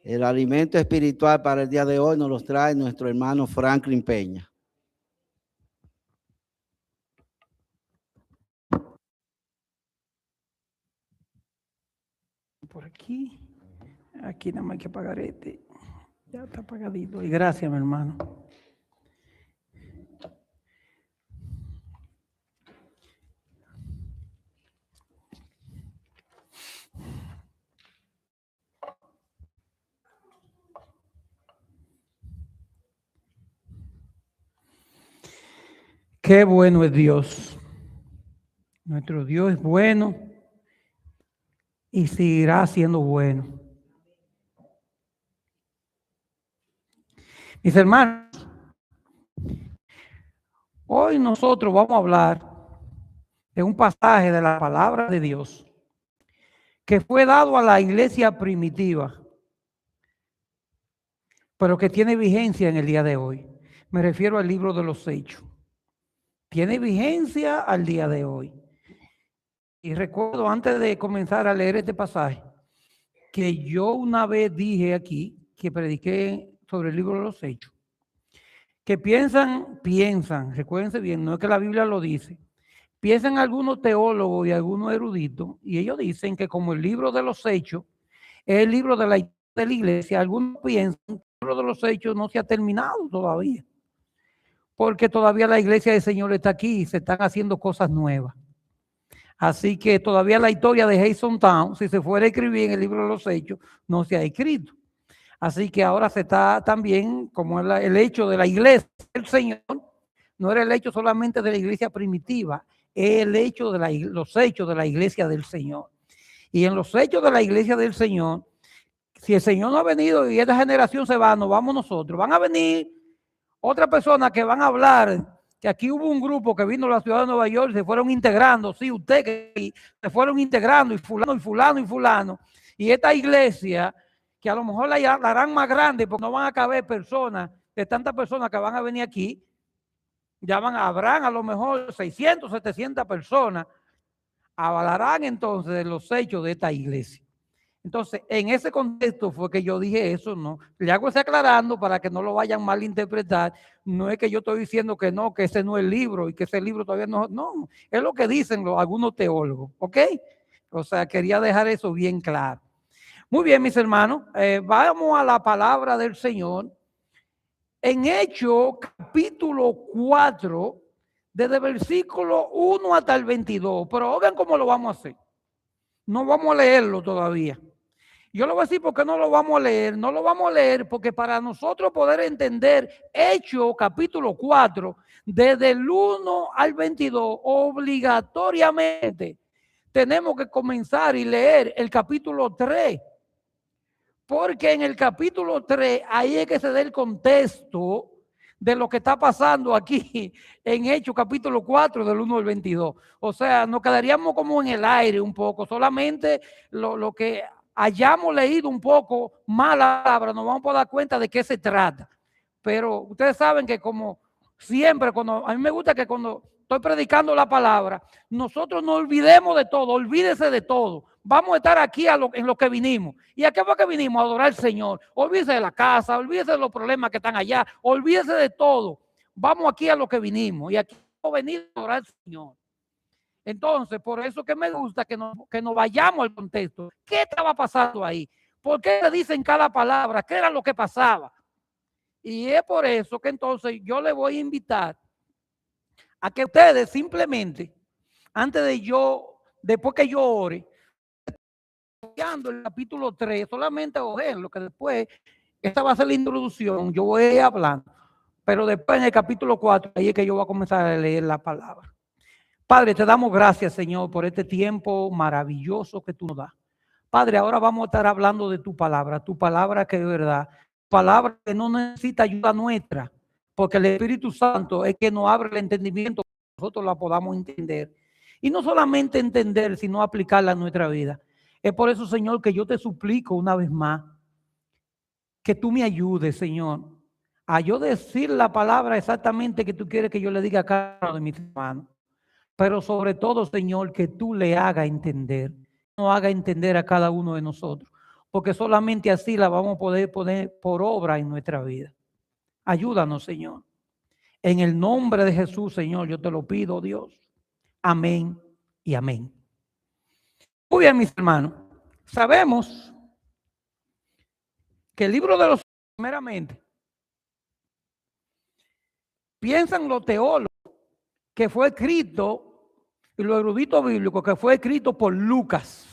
El alimento espiritual para el día de hoy nos lo trae nuestro hermano Franklin Peña. Por aquí nada más hay que pagar este. Ya está pagadito. Y gracias, mi hermano. Qué bueno es Dios. Nuestro Dios es bueno y seguirá siendo bueno. Mis hermanos, hoy nosotros vamos a hablar de un pasaje de la palabra de Dios que fue dado a la iglesia primitiva, pero que tiene vigencia en el día de hoy. Me refiero al libro de los Hechos. Tiene vigencia al día de hoy. Y recuerdo antes de comenzar a leer este pasaje, que yo una vez dije aquí, que prediqué sobre el libro de los Hechos, que piensan, recuérdense bien, no es que la Biblia lo dice, piensan algunos teólogos y algunos eruditos, y ellos dicen que como el libro de los Hechos es el libro de la iglesia, algunos piensan que el libro de los Hechos no se ha terminado todavía, porque todavía la iglesia del Señor está aquí y se están haciendo cosas nuevas. Así que todavía la historia de Hazeltown, si se fuera a escribir en el libro de los Hechos, no se ha escrito. Así que ahora se está también, como el hecho de la iglesia del Señor, no era el hecho solamente de la iglesia primitiva, es el hecho de los hechos de la iglesia del Señor. Y en los hechos de la iglesia del Señor, si el Señor no ha venido y esta generación se va, nos vamos nosotros. Van a venir otras personas que van a hablar, que aquí hubo un grupo que vino a la ciudad de Nueva York, se fueron integrando, sí, usted que se fueron integrando, y fulano, y fulano, y fulano. Y esta iglesia, que a lo mejor la harán más grande, porque no van a caber personas, de tantas personas que van a venir aquí, habrán a lo mejor 600, 700 personas, avalarán entonces los hechos de esta iglesia. Entonces, en ese contexto fue que yo dije eso, ¿no? Le hago ese aclarando para que no lo vayan mal a interpretar. No es que yo estoy diciendo que no, que ese no es el libro y que ese libro todavía no, es lo que dicen algunos teólogos, ¿ok? O sea, quería dejar eso bien claro. Muy bien, mis hermanos, vamos a la palabra del Señor. En Hechos, capítulo 4, desde versículo 1 hasta el 22, pero oigan cómo lo vamos a hacer. No vamos a leerlo todavía. Yo le voy a decir por qué no lo vamos a leer. No lo vamos a leer porque para nosotros poder entender Hechos capítulo 4, desde el 1 al 22, obligatoriamente tenemos que comenzar y leer el capítulo 3. Porque en el capítulo 3, ahí es que se da el contexto de lo que está pasando aquí en Hechos capítulo 4, del 1 al 22. O sea, nos quedaríamos como en el aire un poco, solamente lo que hayamos leído un poco más la palabra, nos vamos a dar cuenta de qué se trata. Pero ustedes saben que como siempre, a mí me gusta que cuando estoy predicando la palabra, nosotros no olvidemos de todo, olvídese de todo. Vamos a estar aquí en lo que vinimos. ¿Y a qué fue que vinimos? A adorar al Señor. Olvídese de la casa, olvídese de los problemas que están allá, olvídese de todo. Vamos aquí a lo que vinimos. Y aquí hemos venido a adorar al Señor. Entonces, por eso que me gusta que nos vayamos al contexto. ¿Qué estaba pasando ahí? ¿Por qué le dicen cada palabra? ¿Qué era lo que pasaba? Y es por eso que entonces yo le voy a invitar a que ustedes simplemente, después que yo ore, el capítulo 3, solamente ojenlo, que después, esta va a ser la introducción, yo voy a ir hablando, pero después en el capítulo 4, ahí es que yo voy a comenzar a leer la palabra. Padre, te damos gracias, Señor, por este tiempo maravilloso que tú nos das. Padre, ahora vamos a estar hablando de tu palabra que de verdad, palabra que no necesita ayuda nuestra, porque el Espíritu Santo es que nos abre el entendimiento para que nosotros la podamos entender. Y no solamente entender, sino aplicarla a nuestra vida. Es por eso, Señor, que yo te suplico una vez más que tú me ayudes, Señor, a yo decir la palabra exactamente que tú quieres que yo le diga a cada uno de mis hermanos. Pero sobre todo, Señor, que tú le hagas entender, no haga entender a cada uno de nosotros. porque solamente así la vamos a poder poner por obra en nuestra vida. Ayúdanos, Señor. En el nombre de Jesús, Señor, yo te lo pido, Dios. Amén y amén. Muy bien, mis hermanos. Sabemos que el libro de los primeramente piensan los teólogos que fue escrito y los eruditos bíblicos que fue escrito por Lucas.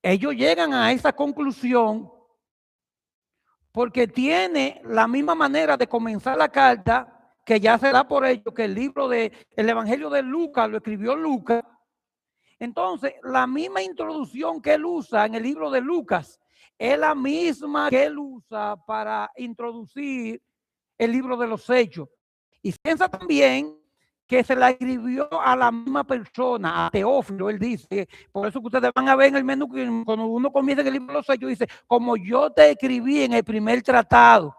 Ellos llegan a esa conclusión porque tiene la misma manera de comenzar la carta, que ya se da por hecho que el libro del Evangelio de Lucas lo escribió Lucas. Entonces, la misma introducción que él usa en el libro de Lucas es la misma que él usa para introducir el libro de los Hechos. Y piensa también que se la escribió a la misma persona, a Teófilo. Él dice, por eso que ustedes van a ver en el menú, cuando uno comienza en el libro de los Hechos, dice, como yo te escribí en el primer tratado,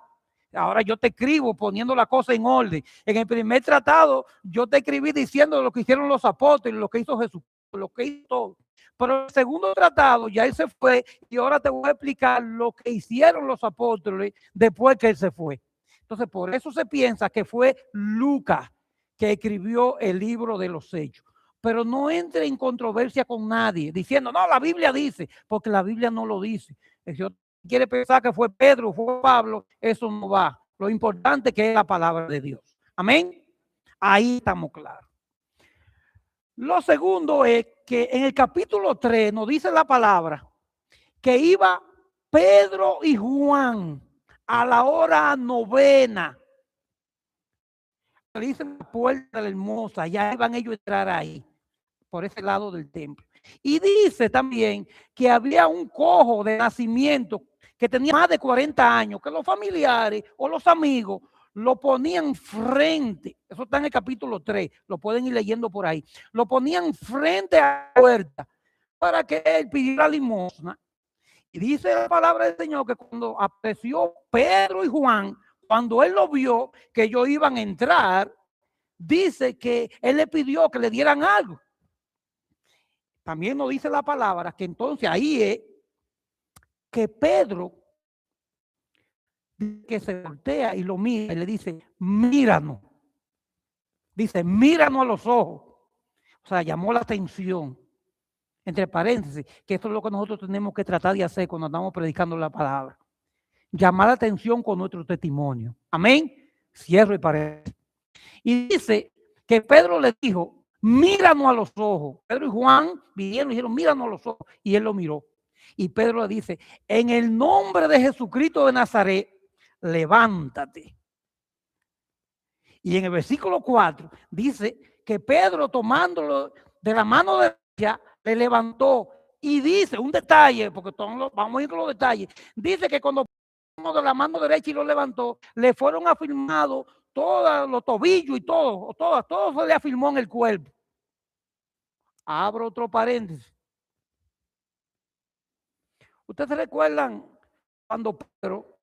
ahora yo te escribo poniendo la cosa en orden. En el primer tratado yo te escribí diciendo lo que hicieron los apóstoles, lo que hizo Jesús, lo que hizo todo. Pero el segundo tratado ya él se fue y ahora te voy a explicar lo que hicieron los apóstoles después que él se fue. Entonces, por eso se piensa que fue Lucas que escribió el libro de los Hechos. Pero no entre en controversia con nadie diciendo, no, la Biblia dice, porque la Biblia no lo dice. Si usted quiere pensar que fue Pedro, fue Pablo, eso no va. Lo importante es que es la palabra de Dios. Amén. Ahí estamos claros. Lo segundo es que en el capítulo 3 nos dice la palabra que iba Pedro y Juan a la hora novena. Dicen la puerta de la hermosa, ya iban ellos a entrar ahí, por ese lado del templo. Y dice también que había un cojo de nacimiento que tenía más de 40 años, que los familiares o los amigos lo ponían frente, eso está en el capítulo 3, lo pueden ir leyendo por ahí, lo ponían frente a la puerta para que él pidiera limosna. Y dice la palabra del Señor que cuando apareció Pedro y Juan, cuando él lo vio que ellos iban a entrar, dice que él le pidió que le dieran algo. También nos dice la palabra que entonces ahí es que Pedro que se voltea y lo mira y le dice, míranos. Dice, míranos a los ojos. O sea, llamó la atención. Entre paréntesis, que esto es lo que nosotros tenemos que tratar de hacer cuando estamos predicando la palabra. Llamar la atención con nuestro testimonio. Amén. Cierro y paréntesis. Y dice que Pedro le dijo, míranos a los ojos. Pedro y Juan vinieron y dijeron, míranos a los ojos. Y él lo miró. Y Pedro le dice, en el nombre de Jesucristo de Nazaret, levántate. Y en el versículo 4 dice que Pedro tomándolo de la mano derecha le levantó y dice un detalle, porque todos vamos a ir con los detalles, dice que cuando tomó de la mano derecha y lo levantó, le fueron afirmados todos los tobillos y todo se le afirmó en el cuerpo. Abro otro paréntesis. ¿Ustedes se recuerdan cuando Pedro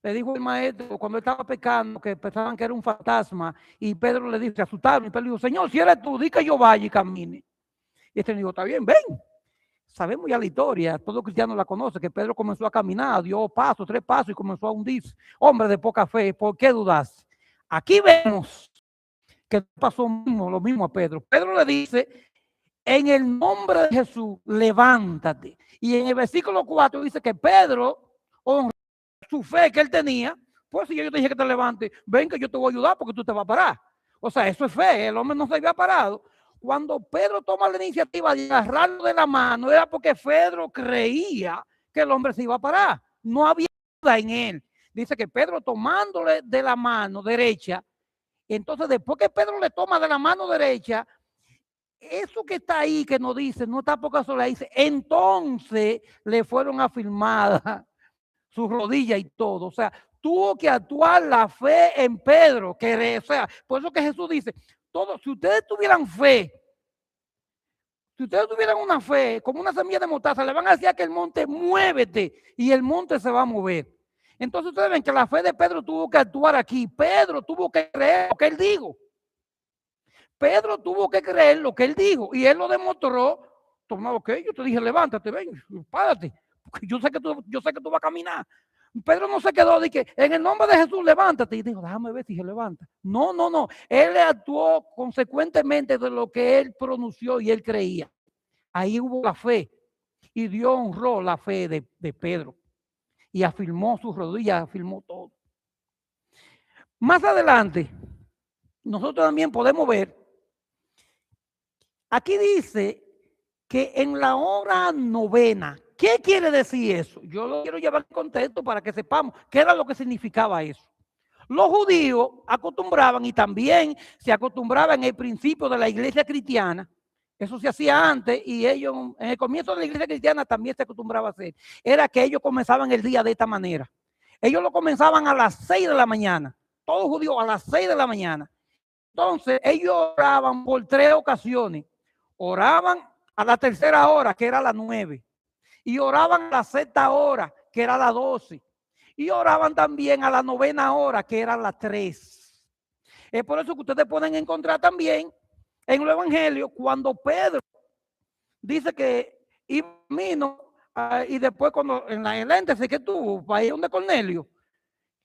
le dijo al maestro cuando estaba pecando que pensaban que era un fantasma y Pedro le dijo, se asustaron y Pedro le dijo, Señor, si eres tú, di que yo vaya y camine. Y este le dijo, está bien, ven. Sabemos ya la historia, todo cristiano la conoce, que Pedro comenzó a caminar, dio pasos, 3 pasos y comenzó a hundirse. Hombre de poca fe, ¿por qué dudas? Aquí vemos que pasó lo mismo a Pedro. Pedro le dice, en el nombre de Jesús, levántate. Y en el versículo 4 dice que Pedro honró su fe que él tenía. Pues si yo te dije que te levantes, ven que yo te voy a ayudar porque tú te vas a parar. O sea, eso es fe, el hombre no se había parado. Cuando Pedro toma la iniciativa de agarrarlo de la mano, era porque Pedro creía que el hombre se iba a parar. No había duda en él. Dice que Pedro tomándole de la mano derecha, entonces después que Pedro le toma de la mano derecha, eso que está ahí que nos dice, no está por casualidad, dice, entonces le fueron afirmadas sus rodillas y todo. O sea, tuvo que actuar la fe en Pedro, que, o sea, por eso que Jesús dice, todo, si ustedes tuvieran fe, si ustedes tuvieran una fe como una semilla de mostaza, le van a decir a que el monte muévete y el monte se va a mover. Entonces ustedes ven que la fe de Pedro tuvo que actuar aquí. Pedro tuvo que creer lo que él dijo. Pedro tuvo que creer lo que él dijo y él lo demostró. Toma, ok, yo te dije, levántate, ven, párate. yo sé que tú vas a caminar. Pedro no se quedó de que en el nombre de Jesús levántate. Y dijo, déjame ver si se levanta. No, no, no. Él actuó consecuentemente de lo que él pronunció y él creía. Ahí hubo la fe. Y Dios honró la fe de Pedro. Y afirmó sus rodillas, afirmó todo. Más adelante, nosotros también podemos ver, aquí dice que en la hora novena, ¿qué quiere decir eso? Yo lo quiero llevar al contexto para que sepamos qué era lo que significaba eso. Los judíos acostumbraban, y también se acostumbraba en el principio de la iglesia cristiana, eso se hacía antes, y ellos en el comienzo de la iglesia cristiana también se acostumbraba a hacer, era que ellos comenzaban el día de esta manera. Ellos lo comenzaban a las 6 de la mañana, todos judíos a las 6 de la mañana. Entonces ellos oraban por 3 ocasiones. Oraban a la tercera hora, que era las 9. Y oraban a la sexta hora, que era las 12. Y oraban también a la novena hora, que era las 3. Es por eso que ustedes pueden encontrar también en el Evangelio cuando Pedro dice que vino y después cuando en la ente que tuvo, para ir donde Cornelio,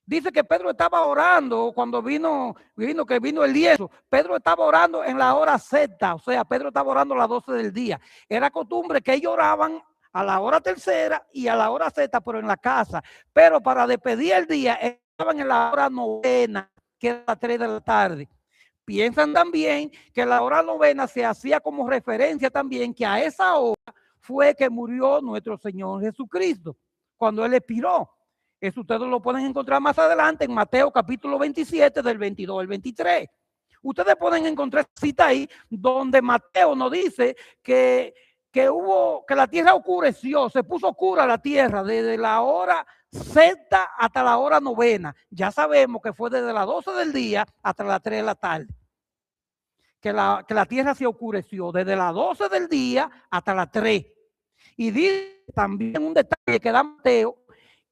dice que Pedro estaba orando cuando vino el lienzo. Pedro estaba orando en la hora sexta, o sea, Pedro estaba orando a las 12 del día. Era costumbre que ellos oraban a la hora tercera y a la hora sexta, pero en la casa. Pero para despedir el día, estaban en la hora novena, que era las 3 de la tarde. Piensan también que la hora novena se hacía como referencia también que a esa hora fue que murió nuestro Señor Jesucristo, cuando Él expiró. Eso ustedes lo pueden encontrar más adelante en Mateo capítulo 27 del 22 al 23. Ustedes pueden encontrar cita ahí donde Mateo nos dice que la tierra oscureció, se puso oscura la tierra desde la hora sexta hasta la hora novena. Ya sabemos que fue desde las 12 del día hasta las 3 de la tarde. Que la tierra se oscureció desde las 12 del día hasta las 3. Y dice también un detalle que da Mateo,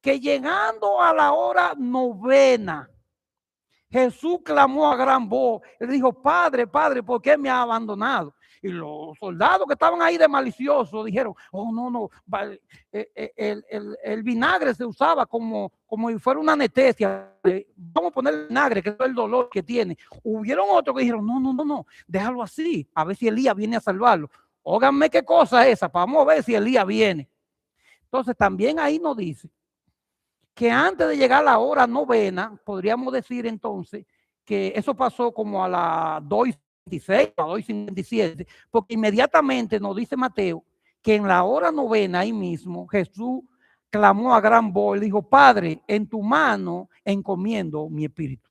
que llegando a la hora novena, Jesús clamó a gran voz. Él dijo, Padre, Padre, ¿por qué me ha abandonado? Y los soldados que estaban ahí de maliciosos dijeron, oh, no, el vinagre se usaba como si fuera una anestesia. Vamos a poner vinagre, que es el dolor que tiene. Hubieron otros que dijeron, no, déjalo así, a ver si Elías viene a salvarlo. Óiganme qué cosa es esa, vamos a ver si Elías viene. Entonces también ahí nos dice que antes de llegar a la hora novena, podríamos decir entonces que eso pasó como a las 2:56, a 2:57, porque inmediatamente nos dice Mateo que en la hora novena ahí mismo Jesús clamó a gran voz y dijo, Padre, en tu mano encomiendo mi espíritu.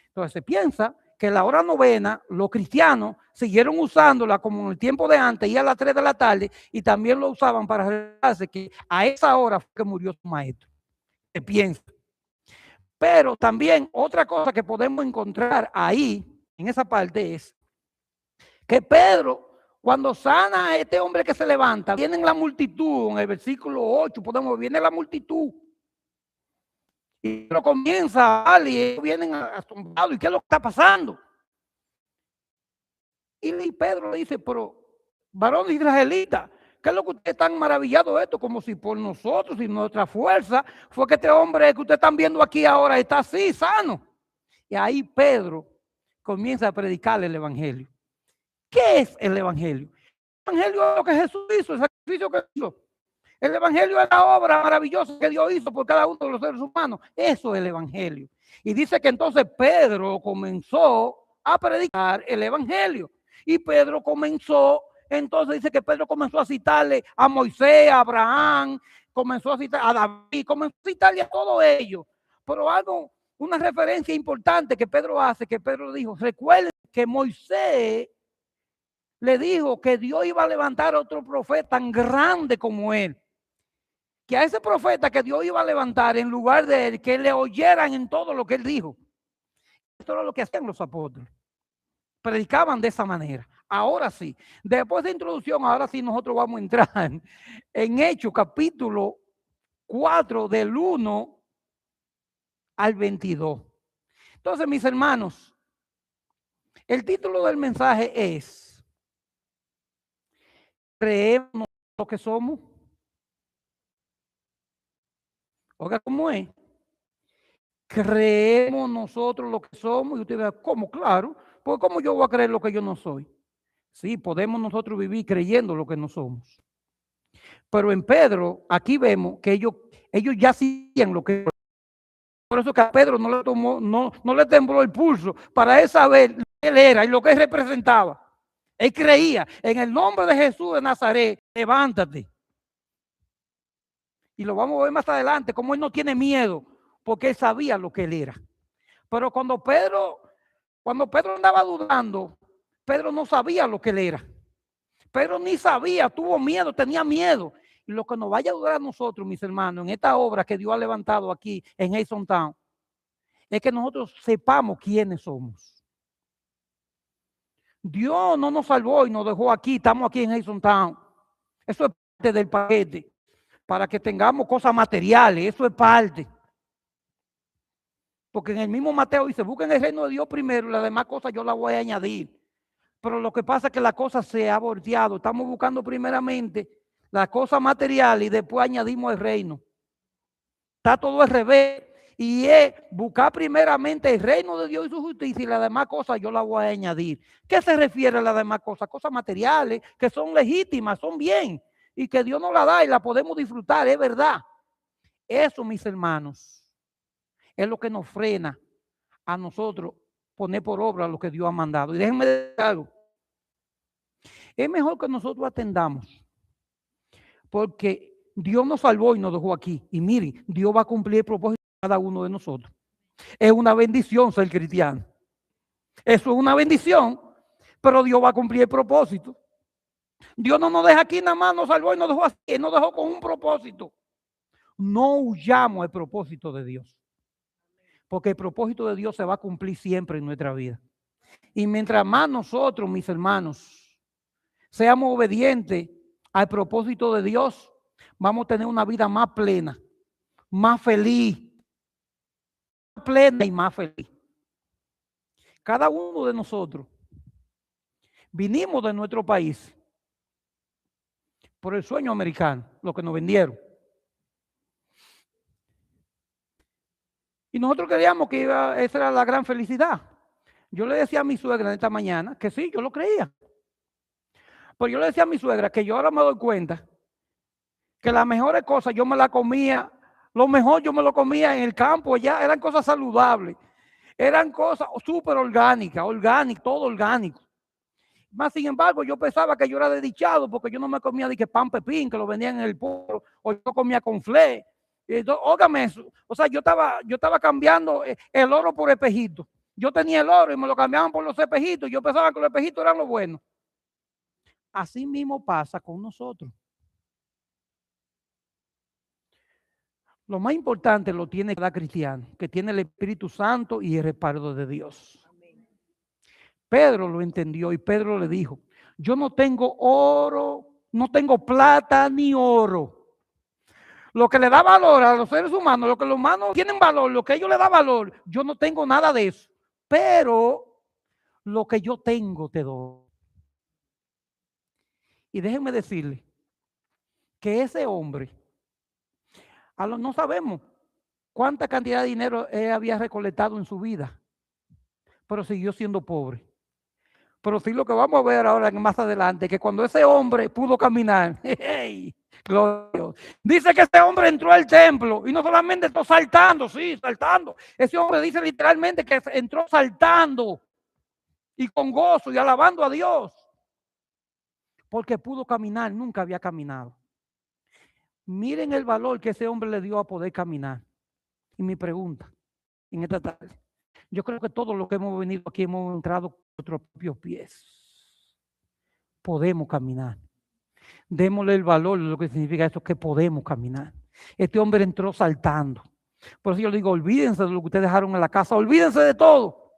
Entonces se piensa que la hora novena, los cristianos siguieron usándola como en el tiempo de antes, y a las 3 de la tarde, y también lo usaban para recordarse que a esa hora fue que murió su maestro. Se piensa. Pero también otra cosa que podemos encontrar ahí, en esa parte, es que Pedro, cuando sana a este hombre que se levanta, viene la multitud, en el versículo 8, viene la multitud. Y lo comienza a y ellos vienen asombrados. ¿Y qué es lo que está pasando? Y Pedro le dice, pero varón israelita, ¿qué es lo que ustedes están maravillados de esto? Como si por nosotros y nuestra fuerza fue que este hombre que ustedes están viendo aquí ahora está así, sano. Y ahí Pedro comienza a predicarle el evangelio. ¿Qué es el evangelio? El evangelio es lo que Jesús hizo, el sacrificio que hizo. El evangelio es la obra maravillosa que Dios hizo por cada uno de los seres humanos. Eso es el evangelio. Y dice que entonces Pedro comenzó a predicar el evangelio. Y Pedro comenzó, entonces dice que Pedro comenzó a citarle a Moisés, a Abraham, comenzó a citar a David, comenzó a citarle a todo ello. Pero algo, una referencia importante que Pedro hace, que Pedro dijo, recuerden que Moisés le dijo que Dios iba a levantar a otro profeta tan grande como él. Que a ese profeta que Dios iba a levantar en lugar de él, que le oyeran en todo lo que él dijo. Esto era lo que hacían los apóstoles. Predicaban de esa manera. Ahora sí, después de introducción, ahora sí nosotros vamos a entrar en Hechos capítulo 4 del 1 al 22. Entonces, mis hermanos, el título del mensaje es ¿creemos lo que somos? Oiga, ¿cómo es? Creemos nosotros lo que somos y usted ve, ¿cómo? Claro, pues ¿cómo yo voy a creer lo que yo no soy? Sí, podemos nosotros vivir creyendo lo que no somos. Pero en Pedro, aquí vemos que ellos ya hacían lo que... Por eso que a Pedro no le tembló el pulso para él saber lo que él era y lo que él representaba. Él creía en el nombre de Jesús de Nazaret, levántate. Y lo vamos a ver más adelante, como él no tiene miedo, porque él sabía lo que él era. Pero cuando Pedro andaba dudando, Pedro no sabía lo que él era. Pedro ni sabía, tuvo miedo, tenía miedo. Y lo que nos vaya a ayudar a nosotros, mis hermanos, en esta obra que Dios ha levantado aquí en Hazen Town, es que nosotros sepamos quiénes somos. Dios no nos salvó y nos dejó aquí, estamos aquí en Hazen Town. Eso es parte del paquete, para que tengamos cosas materiales, eso es parte. Porque en el mismo Mateo dice, busquen el reino de Dios primero y las demás cosas yo las voy a añadir. Pero lo que pasa es que la cosa se ha volteado. Estamos buscando primeramente las cosas materiales y después añadimos el reino. Está todo al revés. Y es buscar primeramente el reino de Dios y su justicia y las demás cosas yo las voy a añadir. ¿Qué se refiere a las demás cosas? Cosas materiales que son legítimas, son bien y que Dios nos la da y la podemos disfrutar, es verdad. Eso, mis hermanos, es lo que nos frena a nosotros poner por obra lo que Dios ha mandado. Y déjenme decir algo. Es mejor que nosotros atendamos, porque Dios nos salvó y nos dejó aquí. Y miren, Dios va a cumplir el propósito de cada uno de nosotros. Es una bendición ser cristiano. Eso es una bendición, pero Dios va a cumplir el propósito. Dios no nos deja aquí nada más, nos salvó y nos dejó así, nos dejó con un propósito. No huyamos el propósito de Dios, porque el propósito de Dios se va a cumplir siempre en nuestra vida. Y mientras más nosotros, mis hermanos, seamos obedientes al propósito de Dios, vamos a tener una vida más plena, más feliz, más plena y más feliz. Cada uno de nosotros vinimos de nuestro país por el sueño americano, lo que nos vendieron. Y nosotros creíamos que esa era la gran felicidad. Yo le decía a mi suegra esta mañana que sí, yo lo creía. Pero yo le decía a mi suegra que yo ahora me doy cuenta que las mejores cosas yo me las comía, lo mejor yo me lo comía en el campo, allá eran cosas saludables, eran cosas súper orgánicas, todo orgánico. Más sin embargo, yo pensaba que yo era desdichado porque yo no me comía de que pan pepín, que lo vendían en el pueblo, o yo comía con fle. Óigame eso. O sea, yo estaba cambiando el oro por espejito. Yo tenía el oro y me lo cambiaban por los espejitos. Yo pensaba que los espejitos eran lo bueno. Así mismo pasa con nosotros. Lo más importante lo tiene cada cristiano, que tiene el Espíritu Santo y el respaldo de Dios. Pedro lo entendió y Pedro le dijo, yo no tengo oro, no tengo plata ni oro. Lo que le da valor a los seres humanos, lo que los humanos tienen valor, lo que ellos le da valor, yo no tengo nada de eso. Pero lo que yo tengo te doy. Y déjenme decirle que ese hombre, no sabemos cuánta cantidad de dinero él había recolectado en su vida, pero siguió siendo pobre. Pero sí lo que vamos a ver ahora más adelante, que cuando ese hombre pudo caminar, hey, gloria a Dios, dice que ese hombre entró al templo y no solamente entró saltando, sí, saltando. Ese hombre dice literalmente que entró saltando y con gozo y alabando a Dios, porque pudo caminar, nunca había caminado. Miren el valor que ese hombre le dio a poder caminar. Y mi pregunta en esta tarde, yo creo que todos los que hemos venido aquí hemos entrado con nuestros propios pies. Podemos caminar. Démosle el valor de lo que significa eso, que podemos caminar. Este hombre entró saltando. Por eso yo le digo, olvídense de lo que ustedes dejaron en la casa, olvídense de todo.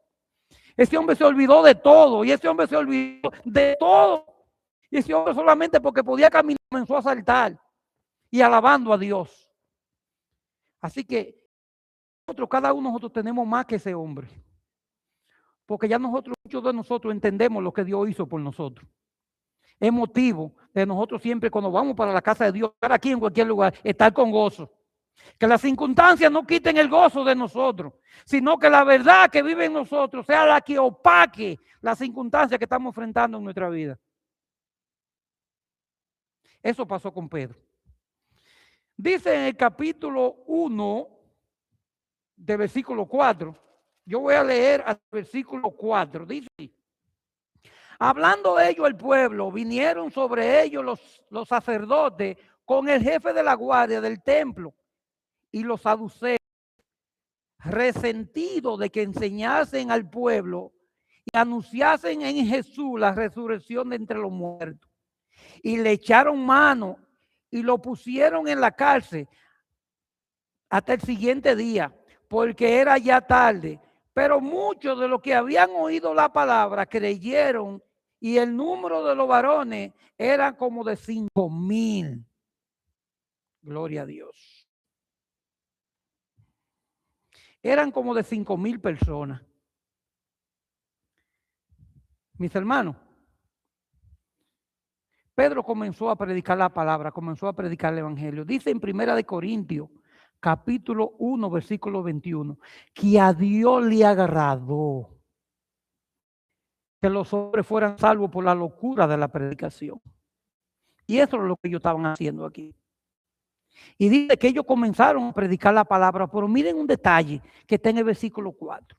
Ese hombre se olvidó de todo y ese hombre se olvidó de todo. Y ese hombre solamente porque podía caminar comenzó a saltar y alabando a Dios. Así que cada uno de nosotros tenemos más que ese hombre. Porque ya muchos de nosotros entendemos lo que Dios hizo por nosotros. Es motivo de nosotros siempre cuando vamos para la casa de Dios, estar aquí en cualquier lugar, estar con gozo. Que las circunstancias no quiten el gozo de nosotros, sino que la verdad que vive en nosotros sea la que opaque las circunstancias que estamos enfrentando en nuestra vida. Eso pasó con Pedro. Dice en el capítulo 1, de versículo 4, yo voy a leer hasta el versículo 4, dice: hablando ellos al pueblo, vinieron sobre ellos los sacerdotes con el jefe de la guardia del templo y los saduceos, resentidos de que enseñasen al pueblo y anunciasen en Jesús la resurrección de entre los muertos. Y le echaron mano y lo pusieron en la cárcel hasta el siguiente día, porque era ya tarde. Pero muchos de los que habían oído la palabra creyeron, y el número de los varones era como de 5,000. Gloria a Dios. Eran como de 5,000 personas. Mis hermanos, Pedro comenzó a predicar la palabra, comenzó a predicar el evangelio. Dice en 1 Corintios, capítulo 1, versículo 21, que a Dios le agradó que los hombres fueran salvos por la locura de la predicación. Y eso es lo que ellos estaban haciendo aquí. Y dice que ellos comenzaron a predicar la palabra, pero miren un detalle que está en el versículo 4.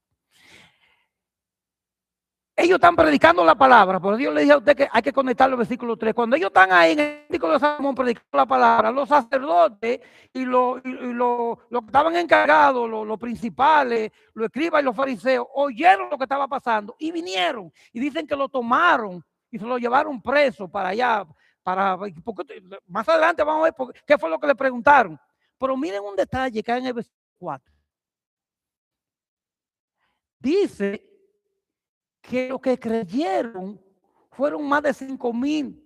Ellos están predicando la palabra, pero Dios le dice a usted que hay que conectar los versículos 3. Cuando ellos están ahí en el versículo de Salomón predicando la palabra, los sacerdotes y los que estaban encargados, los principales, los escribas y los fariseos, oyeron lo que estaba pasando y vinieron. Y dicen que lo tomaron y se lo llevaron preso para allá. Porque más adelante vamos a ver qué fue lo que le preguntaron. Pero miren un detalle que hay en el versículo 4. Dice que los que creyeron fueron más de 5,000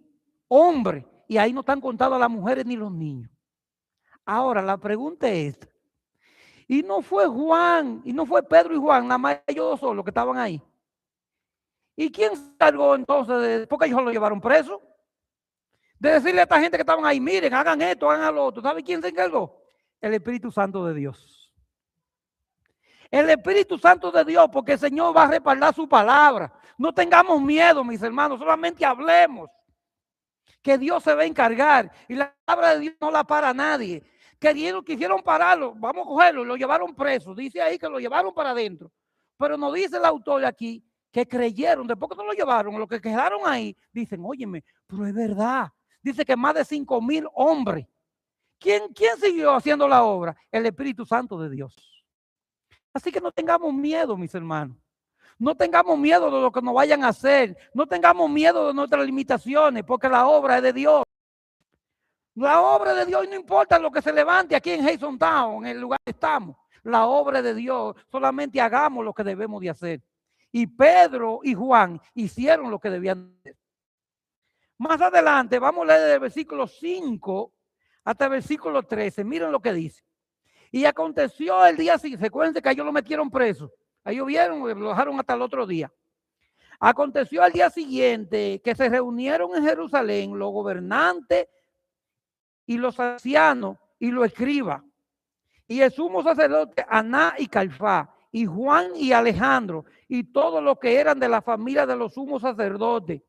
hombres, y ahí no están contadas las mujeres ni los niños. Ahora la pregunta es, y no fue Juan, y no fue Pedro y Juan, nada más ellos dos solos que estaban ahí. ¿Y quién se encargó entonces porque ellos lo llevaron preso? De decirle a esta gente que estaban ahí, miren, hagan esto, hagan lo otro. ¿Sabe quién se encargó? El Espíritu Santo de Dios. El Espíritu Santo de Dios, porque el Señor va a respaldar su palabra. No tengamos miedo, mis hermanos, solamente hablemos. Que Dios se va a encargar. Y la palabra de Dios no la para nadie. Quisieron pararlo, vamos a cogerlo, lo llevaron preso. Dice ahí que lo llevaron para adentro. Pero nos dice el autor aquí que creyeron, después que no lo llevaron, los que quedaron ahí, dicen, óyeme, pero es verdad. Dice que más de 5,000 hombres. ¿Quién siguió haciendo la obra? El Espíritu Santo de Dios. Así que no tengamos miedo, mis hermanos. No tengamos miedo de lo que nos vayan a hacer. No tengamos miedo de nuestras limitaciones, porque la obra es de Dios. La obra de Dios, no importa lo que se levante aquí en Hazen Town, en el lugar que estamos. La obra de Dios, solamente hagamos lo que debemos de hacer. Y Pedro y Juan hicieron lo que debían hacer. Más adelante, vamos a leer del versículo 5 hasta el versículo 13. Miren lo que dice. Y aconteció el día siguiente, recuerden que ellos lo metieron preso. Ellos vieron, lo dejaron hasta el otro día. Aconteció al día siguiente que se reunieron en Jerusalén los gobernantes y los ancianos y los escribas, y el sumo sacerdote Aná y Caifás, y Juan y Alejandro, y todos los que eran de la familia de los sumos sacerdotes.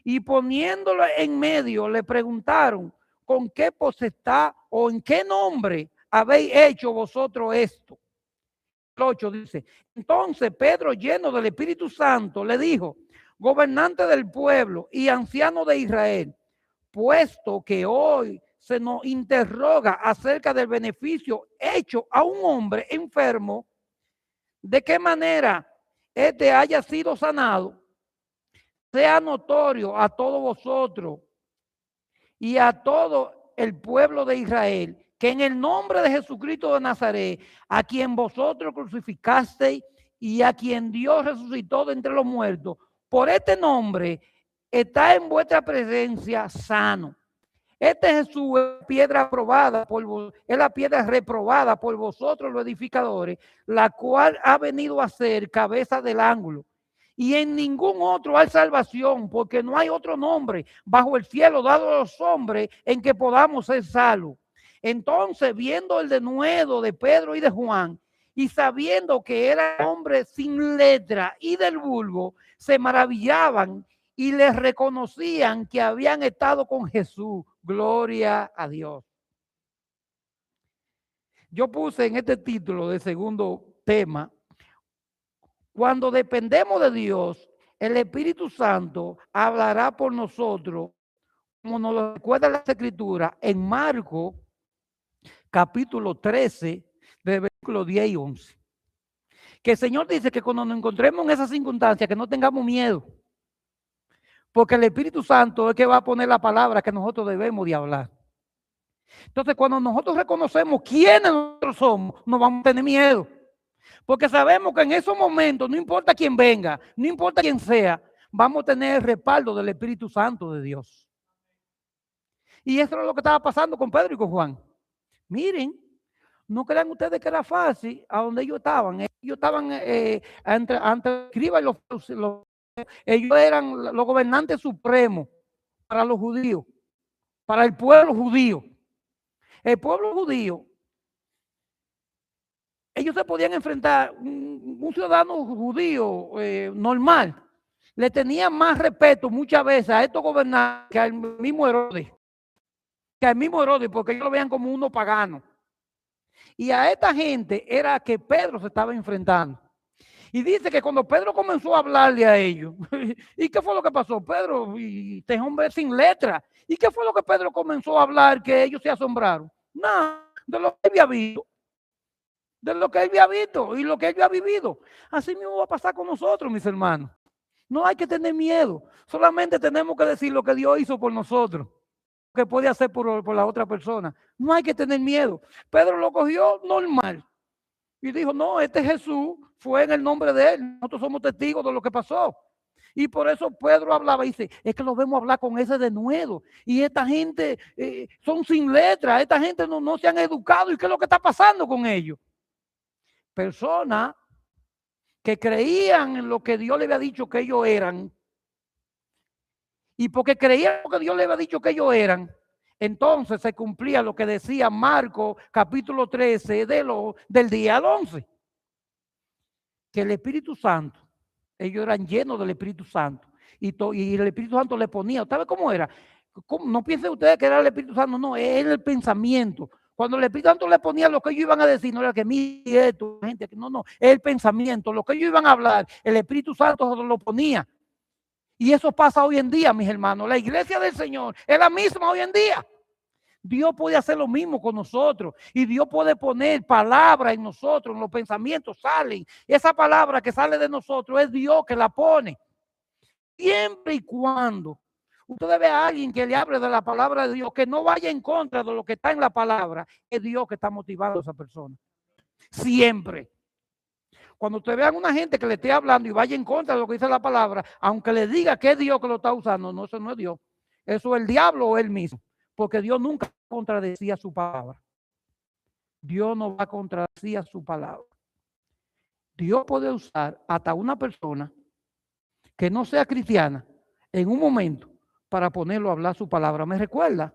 Y poniéndolo en medio, le preguntaron, ¿con qué potestad o en qué nombre habéis hecho vosotros esto? El 8 dice, entonces Pedro, lleno del Espíritu Santo, le dijo, gobernante del pueblo y anciano de Israel, puesto que hoy se nos interroga acerca del beneficio hecho a un hombre enfermo, de qué manera este haya sido sanado, sea notorio a todos vosotros y a todo el pueblo de Israel, que en el nombre de Jesucristo de Nazaret, a quien vosotros crucificasteis y a quien Dios resucitó de entre los muertos, por este nombre está en vuestra presencia sano. Este Jesús es piedra aprobada por vos, es la piedra reprobada por vosotros los edificadores, la cual ha venido a ser cabeza del ángulo. Y en ningún otro hay salvación, porque no hay otro nombre bajo el cielo dado a los hombres en que podamos ser salvos. Entonces, viendo el denuedo de Pedro y de Juan, y sabiendo que eran hombres sin letra y del vulgo, se maravillaban y les reconocían que habían estado con Jesús. Gloria a Dios. Yo puse en este título de segundo tema: cuando dependemos de Dios, el Espíritu Santo hablará por nosotros, como nos lo recuerda la Escritura en Marcos capítulo 13, de versículos 10 y 11. Que el Señor dice que cuando nos encontremos en esas circunstancias, que no tengamos miedo, porque el Espíritu Santo es que va a poner la palabra que nosotros debemos de hablar. Entonces, cuando nosotros reconocemos quiénes nosotros somos, no vamos a tener miedo, porque sabemos que en esos momentos, no importa quién venga, no importa quién sea, vamos a tener el respaldo del Espíritu Santo de Dios. Y eso es lo que estaba pasando con Pedro y con Juan. Miren, no crean ustedes que era fácil a donde ellos estaban. Ellos estaban ante escriba y ellos eran los gobernantes supremos para los judíos, para el pueblo judío. El pueblo judío, ellos se podían enfrentar, un ciudadano judío normal, le tenía más respeto muchas veces a estos gobernantes que al mismo Herodes. Porque ellos lo veían como uno pagano. Y a esta gente era que Pedro se estaba enfrentando. Y dice que cuando Pedro comenzó a hablarle a ellos, ¿y qué fue lo que pasó? Pedro, y este hombre sin letra. ¿Y qué fue lo que Pedro comenzó a hablar que ellos se asombraron? Nada, de lo que él había visto. De lo que él había visto y lo que él había vivido. Así mismo va a pasar con nosotros, mis hermanos. No hay que tener miedo. Solamente tenemos que decir lo que Dios hizo por nosotros, que puede hacer por la otra persona. No hay que tener miedo. Pedro lo cogió normal y dijo, no, este Jesús fue en el nombre de él. Nosotros somos testigos de lo que pasó. Y por eso Pedro hablaba y dice, es que lo vemos hablar con ese denuedo. Y esta gente son sin letra. Esta gente no se han educado. ¿Y qué es lo que está pasando con ellos? Personas que creían en lo que Dios le había dicho que ellos eran. Y porque creían lo que Dios le había dicho que ellos eran, entonces se cumplía lo que decía Marcos capítulo 13 del día al 11. Que el Espíritu Santo, ellos eran llenos del Espíritu Santo. Y el Espíritu Santo le ponía, ¿sabe cómo era? No piensen ustedes que era el Espíritu Santo, no, era el pensamiento. Cuando el Espíritu Santo le ponía lo que ellos iban a decir, no era que mire esto, gente, no, el pensamiento, lo que ellos iban a hablar, el Espíritu Santo lo ponía. Y eso pasa hoy en día, mis hermanos. La iglesia del Señor es la misma hoy en día. Dios puede hacer lo mismo con nosotros y Dios puede poner palabras en nosotros, en los pensamientos salen. Esa palabra que sale de nosotros es Dios que la pone. Siempre y cuando usted ve a alguien que le hable de la palabra de Dios, que no vaya en contra de lo que está en la palabra, es Dios que está motivando a esa persona. Siempre. Cuando usted vea a una gente que le esté hablando y vaya en contra de lo que dice la palabra, aunque le diga que es Dios que lo está usando, no, eso no es Dios. Eso es el diablo o él mismo. Porque Dios nunca contradecía su palabra. Dios no va a contradecir su palabra. Dios puede usar hasta una persona que no sea cristiana en un momento para ponerlo a hablar su palabra. Me recuerda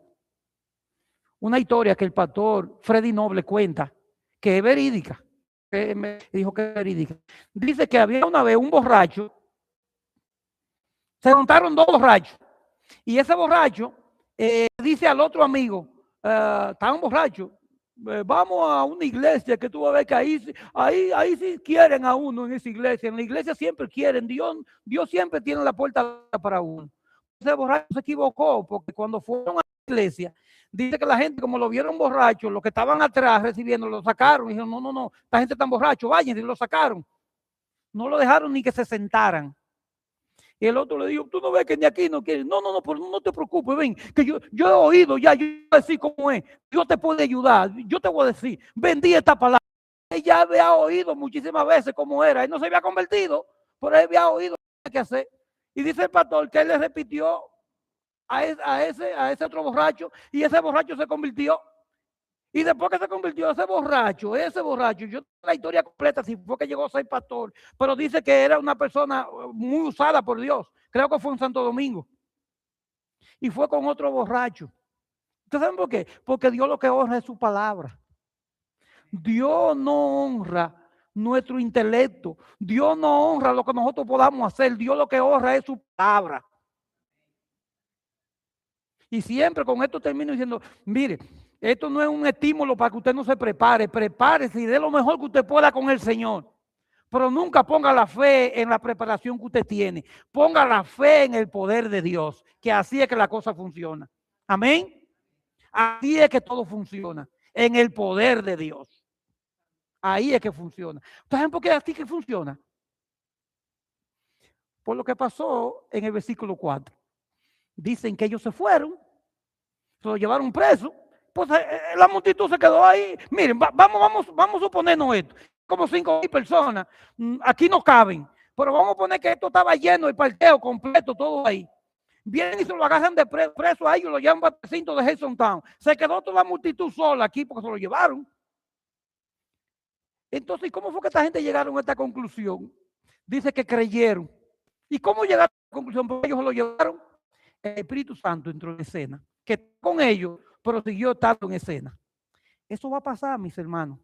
una historia que el pastor Freddy Noble cuenta, que es verídica. Me dijo que es verídica. Dice que había una vez un borracho, se juntaron dos borrachos, y ese borracho dice al otro amigo, estaban borrachos, vamos a una iglesia que tú vas a ver que ahí sí quieren a uno en esa iglesia. En la iglesia siempre quieren, Dios siempre tiene la puerta para uno. Ese borracho se equivocó porque cuando fueron a la iglesia, dice que la gente, como lo vieron borracho, los que estaban atrás recibiendo, lo sacaron. Y dijeron, no, esta gente está borracho, vayan, y lo sacaron. No lo dejaron ni que se sentaran. Y el otro le dijo, tú no ves que ni aquí no quieren. No, pero no te preocupes, ven, que yo he oído ya, yo voy a decir cómo es. Dios te puede ayudar, yo te voy a decir, vendí esta palabra. Ella había oído muchísimas veces cómo era. Él no se había convertido, pero él había oído qué hacer. Y dice el pastor que él le repitió a ese otro borracho, y ese borracho se convirtió. Y después que se convirtió ese borracho, yo la historia completa si fue que llegó a ser pastor, pero dice que era una persona muy usada por Dios. Creo que fue en Santo Domingo. Y fue con otro borracho. ¿Ustedes saben por qué? Porque Dios lo que honra es su palabra. Dios no honra nuestro intelecto. Dios no honra lo que nosotros podamos hacer. Dios lo que honra es su palabra. Y siempre con esto termino diciendo, mire, esto no es un estímulo para que usted no se prepare. Prepárese y dé lo mejor que usted pueda con el Señor. Pero nunca ponga la fe en la preparación que usted tiene. Ponga la fe en el poder de Dios, que así es que la cosa funciona. Amén. Así es que todo funciona, en el poder de Dios. Ahí es que funciona. ¿Ustedes saben por qué es así que funciona? Por lo que pasó en el versículo 4. Dicen que ellos se fueron, se lo llevaron preso, pues la multitud se quedó ahí. Miren, vamos a suponernos esto, como 5,000 personas, aquí no caben, pero vamos a poner que esto estaba lleno, el parqueo completo, todo ahí. Vienen y se lo agarran de preso a ellos, lo llevan para el recinto de Hudson Town. Se quedó toda la multitud sola aquí porque se lo llevaron. Entonces, ¿cómo fue que esta gente llegaron a esta conclusión? Dice que creyeron. ¿Y cómo llegaron a la conclusión? Porque ellos se lo llevaron. El Espíritu Santo entró en escena, que con ellos, pero siguió estando en escena. Eso va a pasar, mis hermanos.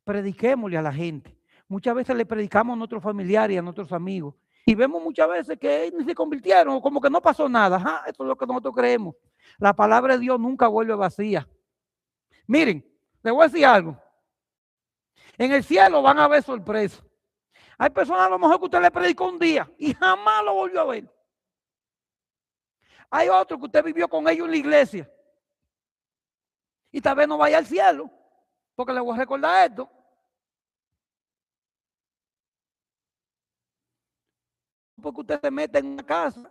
Prediquémosle a la gente. Muchas veces le predicamos a nuestros familiares y a nuestros amigos. Y vemos muchas veces que ni se convirtieron, como que no pasó nada. Ajá, eso es lo que nosotros creemos. La palabra de Dios nunca vuelve vacía. Miren, les voy a decir algo. En el cielo van a haber sorpresas. Hay personas a lo mejor que usted le predicó un día y jamás lo volvió a ver. Hay otro que usted vivió con ellos en la iglesia y tal vez no vaya al cielo, porque le voy a recordar esto. Porque usted se mete en una casa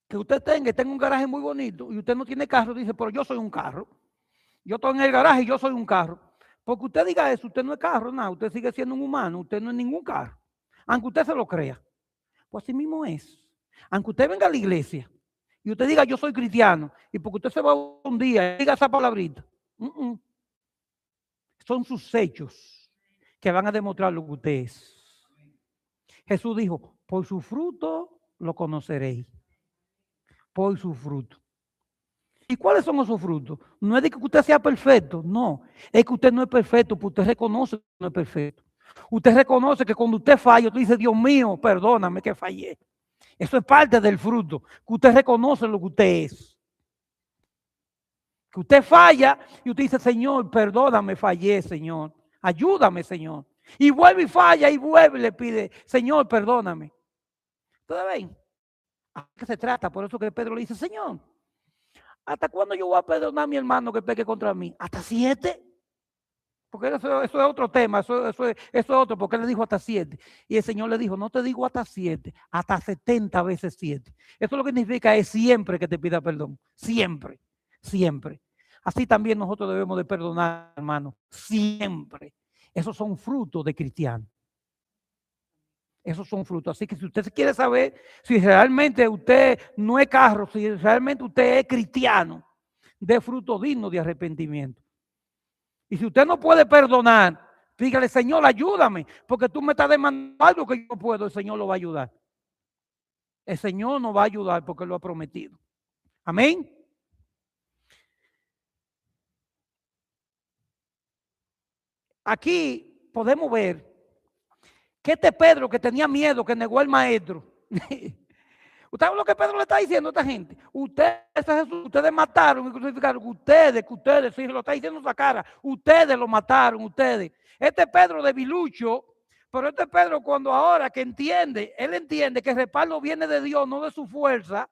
que usted tenga un garaje muy bonito y usted no tiene carro, dice, pero yo soy un carro. Yo estoy en el garaje y yo soy un carro. Porque usted diga eso, usted no es carro, nada, usted sigue siendo un humano, usted no es ningún carro. Aunque usted se lo crea. Pues así mismo es. Aunque usted venga a la iglesia y usted diga, yo soy cristiano, y porque usted se va un día y diga esa palabrita, son sus hechos que van a demostrar lo que usted es. Jesús dijo, por su fruto lo conoceréis. Por su fruto. ¿Y cuáles son esos frutos? No es de que usted sea perfecto, no. Es que usted no es perfecto, porque usted reconoce que no es perfecto. Usted reconoce que cuando usted falla, usted dice, Dios mío, perdóname que fallé. Eso es parte del fruto, que usted reconoce lo que usted es. Que usted falla y usted dice, Señor, perdóname, fallé, Señor. Ayúdame, Señor. Y vuelve y falla y vuelve y le pide, Señor, perdóname. ¿Ustedes ven? ¿A qué se trata? Por eso que Pedro le dice, Señor, ¿hasta cuándo yo voy a perdonar a mi hermano que peque contra mí? ¿Hasta 7? Porque eso es otro tema, eso es otro, porque él le dijo hasta 7. Y el Señor le dijo, no te digo hasta 7, hasta 70 veces 7. Eso lo que significa es siempre que te pida perdón. Siempre, siempre. Así también nosotros debemos de perdonar, hermano, siempre. Esos son frutos de cristianos. Esos son frutos. Así que si usted quiere saber si realmente usted no es carro, si realmente usted es cristiano, dé fruto digno de arrepentimiento. Y si usted no puede perdonar, dígale, Señor, ayúdame, porque tú me estás demandando algo que yo no puedo, el Señor lo va a ayudar. El Señor nos va a ayudar porque lo ha prometido. Amén. Aquí podemos ver que este Pedro que tenía miedo, que negó al maestro. ¿Usted sabe lo que Pedro le está diciendo a esta gente? Ustedes mataron y crucificaron. Ustedes, sí, lo está diciendo esa cara. Ustedes lo mataron, ustedes. Este Pedro de Bilucho, pero este Pedro cuando ahora que entiende, él entiende que el respaldo viene de Dios, no de su fuerza.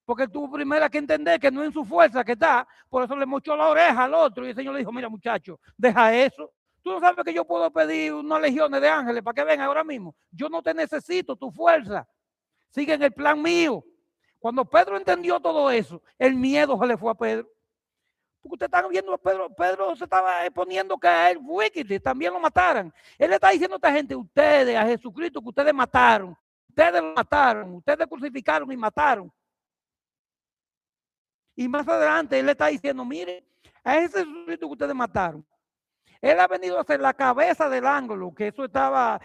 Porque tuvo primero que entender que no es en su fuerza que está. Por eso le mochó la oreja al otro y el Señor le dijo, mira muchacho, deja eso. Tú no sabes que yo puedo pedir unas legiones de ángeles para que vengan ahora mismo. Yo no te necesito tu fuerza. Sigue en el plan mío. Cuando Pedro entendió todo eso, el miedo se le fue a Pedro. Porque usted está viendo, Pedro se estaba exponiendo que a él también lo mataran. Él le está diciendo a esta gente, ustedes, a Jesucristo, que ustedes mataron. Ustedes lo mataron, ustedes crucificaron y mataron. Y más adelante él le está diciendo, mire, a ese Jesucristo que ustedes mataron, él ha venido a ser la cabeza del ángulo, que eso estaba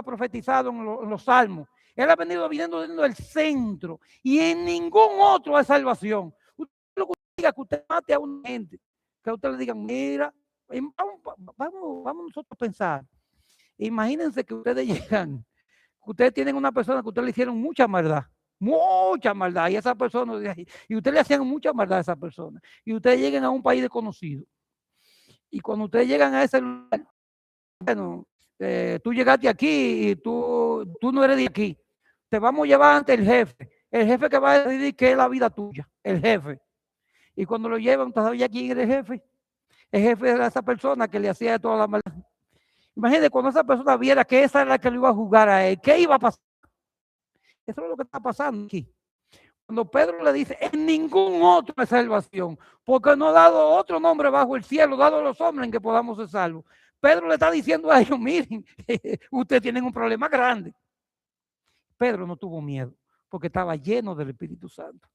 profetizado en los salmos. Él ha venido el centro y en ningún otro hay salvación. diga que usted mate a una gente, que a usted le digan, mira, vamos nosotros a pensar. Imagínense que ustedes llegan, que ustedes tienen una persona que ustedes le hicieron mucha maldad, y esa persona, y ustedes le hacían mucha maldad a esa persona, y ustedes llegan a un país desconocido. Y cuando ustedes llegan a ese lugar, bueno, tú llegaste aquí y tú no eres de aquí. Te vamos a llevar ante el jefe que va a decidir qué es la vida tuya, el jefe. Y cuando lo llevan, ¿tú sabes ya quién era el jefe? El jefe era esa persona que le hacía toda la maldad. Imagínate cuando esa persona viera que esa era la que le iba a juzgar a él, ¿qué iba a pasar? Eso es lo que está pasando aquí. Cuando Pedro le dice, en ningún otro hay salvación, porque no ha dado otro nombre bajo el cielo, dado a los hombres en que podamos ser salvos. Pedro le está diciendo a ellos, miren, ustedes tienen un problema grande. Pedro no tuvo miedo, porque estaba lleno del Espíritu Santo.